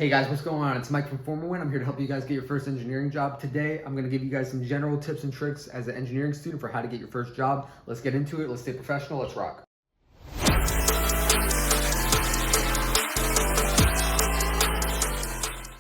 Hey guys, what's going on? It's Mike from Former. I'm here to help you guys get your first engineering job. Today, I'm going to give you guys some general tips and tricks as an engineering student for how to get your first job. Let's get into it. Let's stay professional. Let's rock.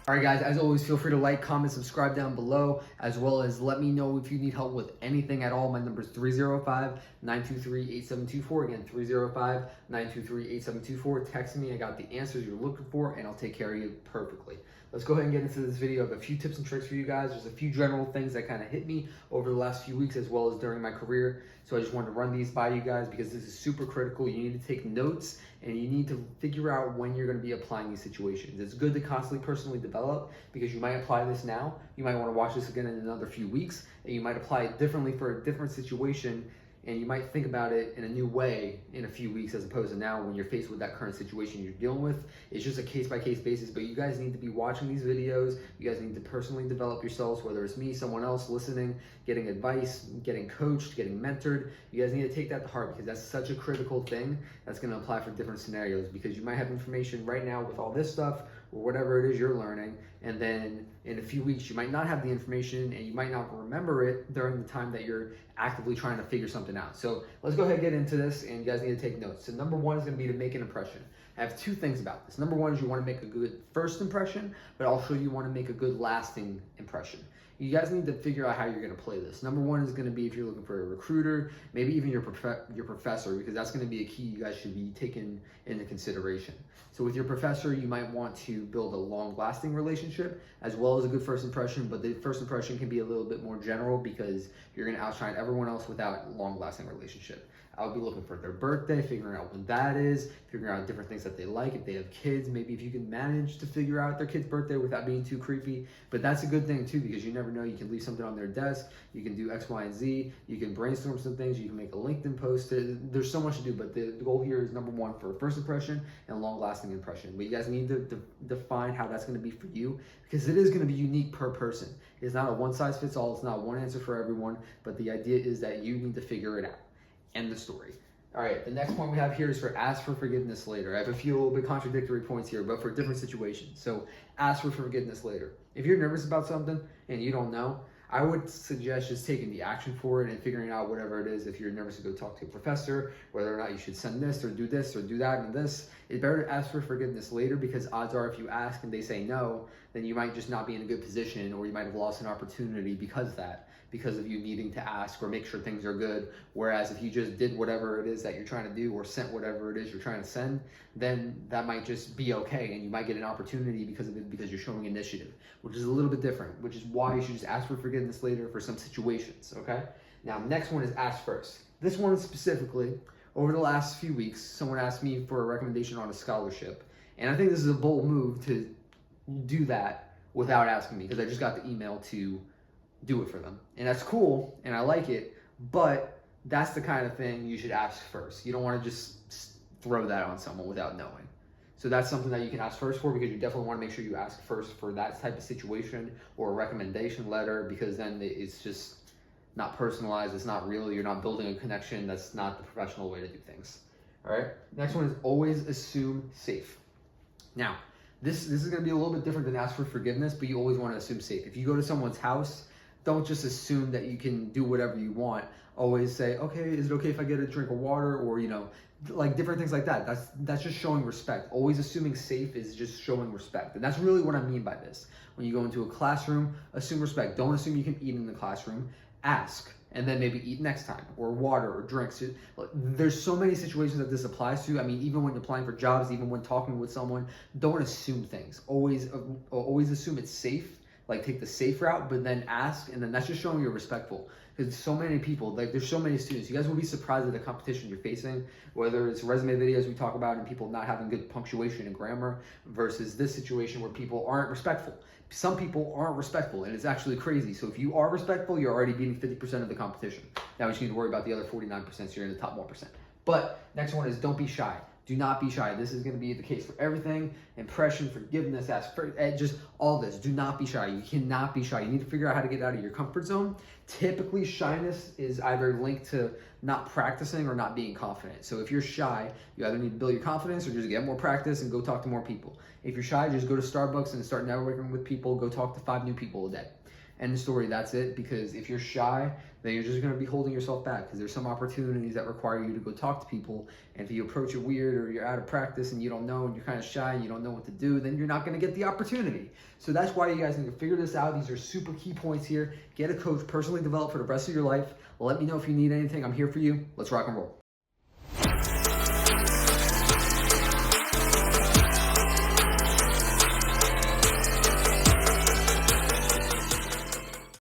All right, guys, as always, feel free to like, comment, subscribe down below, as well as let me know if you need help with anything at all. My number is 305-923-8724. Again, 305-923-8724. Text me. I got the answers you're looking for, and I'll take care of you perfectly. Let's go ahead and get into this video. I have a few tips and tricks for you guys. There's a few general things that kind of hit me over the last few weeks as well as during my career. So I just wanted to run these by you guys because this is super critical. You need to take notes and you need to figure out when you're going to be applying these situations. It's good to constantly personally develop because you might apply this now. You might want to watch this again in another few weeks, and you might apply it differently for a different situation. And you might think about it in a new way in a few weeks as opposed to now when you're faced with that current situation you're dealing with. It's just a case-by-case basis, but you guys need to be watching these videos. You guys need to personally develop yourselves, whether it's me, someone else listening, getting advice, getting coached, getting mentored. You guys need to take that to heart because that's such a critical thing that's going to apply for different scenarios, because you might have information right now with all this stuff or whatever it is you're learning, and then in a few weeks you might not have the information and you might not remember it during the time that you're actively trying to figure something out. So let's go ahead and get into this, and you guys need to take notes. So number one is going to be to make an impression. I have two things about this. Number one is you want to make a good first impression, but also you want to make a good lasting impression. You guys need to figure out how you're going to play this. Number one is going to be if you're looking for a recruiter, maybe even your professor, because that's going to be a key you guys should be taking into consideration. So with your professor, you might want to build a long-lasting relationship as well as a good first impression, but the first impression can be a little bit more general because you're going to outshine everyone else without a long-lasting relationship. I would be looking for their birthday, figuring out when that is, figuring out different things that they like. If they have kids, maybe if you can manage to figure out their kid's birthday without being too creepy. But that's a good thing too, because you never know. You can leave something on their desk. You can do X, Y, and Z. You can brainstorm some things. You can make a LinkedIn post. There's so much to do, but the goal here is number one for a first impression and long-lasting impression. But you guys need to define how that's going to be for you, because it is going to be unique per person. It's not a one-size-fits-all. It's not one answer for everyone, but the idea is that you need to figure it out. End the story. All right, the next point we have here is for ask for forgiveness later. I have a few little bit contradictory points here, but for different situations. So ask for forgiveness later. If you're nervous about something and you don't know, I would suggest just taking the action for it and figuring out whatever it is. If you're nervous to go talk to a professor, whether or not you should send this or do that and this, it's better to ask for forgiveness later, because odds are if you ask and they say no, then you might just not be in a good position, or you might have lost an opportunity because of you needing to ask or make sure things are good. Whereas if you just did whatever it is that you're trying to do or sent whatever it is you're trying to send, then that might just be okay, and you might get an opportunity because of it, because you're showing initiative, which is a little bit different, which is why you should just ask for forgiveness later for some situations, okay? Now, next one is ask first. This one specifically, over the last few weeks, someone asked me for a recommendation on a scholarship, and I think this is a bold move to do that without asking me, because I just got the email to do it for them. And that's cool, and I like it, but that's the kind of thing you should ask first. You don't want to just throw that on someone without knowing. So that's something that you can ask first for, because you definitely want to make sure you ask first for that type of situation or a recommendation letter, because then it's just not personalized, it's not real, you're not building a connection. That's not the professional way to do things. All right, next one is always assume safe. Now, this is going to be a little bit different than ask for forgiveness, but you always want to assume safe. If you go to someone's house, don't just assume that you can do whatever you want. Always say, okay, is it okay if I get a drink of water, or, you know, like different things like that. That's just showing respect. Always assuming safe is just showing respect. And that's really what I mean by this. When you go into a classroom, assume respect. Don't assume you can eat in the classroom. Ask, and then maybe eat next time, or water or drinks. There's so many situations that this applies to. I mean, even when applying for jobs, even when talking with someone, don't assume things. Always assume it's safe. Like, take the safe route, but then ask, and then that's just showing you're respectful. Because so many people, like, there's so many students. You guys will be surprised at the competition you're facing, whether it's resume videos we talk about and people not having good punctuation and grammar, versus this situation where people aren't respectful. Some people aren't respectful, and it's actually crazy. So if you are respectful, you're already beating 50% of the competition. Now we just need to worry about the other 49%, so you're in the top 1%. But next one is don't be shy. Do not be shy. This is going to be the case for everything. Impression, forgiveness, ask for just all this. Do not be shy. You cannot be shy. You need to figure out how to get out of your comfort zone. Typically, shyness is either linked to not practicing or not being confident. So if you're shy, you either need to build your confidence or just get more practice and go talk to more people. If you're shy, just go to Starbucks and start networking with people. Go talk to 5 new people a day. End of story, that's it. Because if you're shy, then you're just going to be holding yourself back, because there's some opportunities that require you to go talk to people. And if you approach it weird, or you're out of practice and you don't know, and you're kind of shy and you don't know what to do, then you're not going to get the opportunity. So that's why you guys need to figure this out. These are super key points here. Get a coach, personally develop for the rest of your life. Let me know if you need anything. I'm here for you. Let's rock and roll.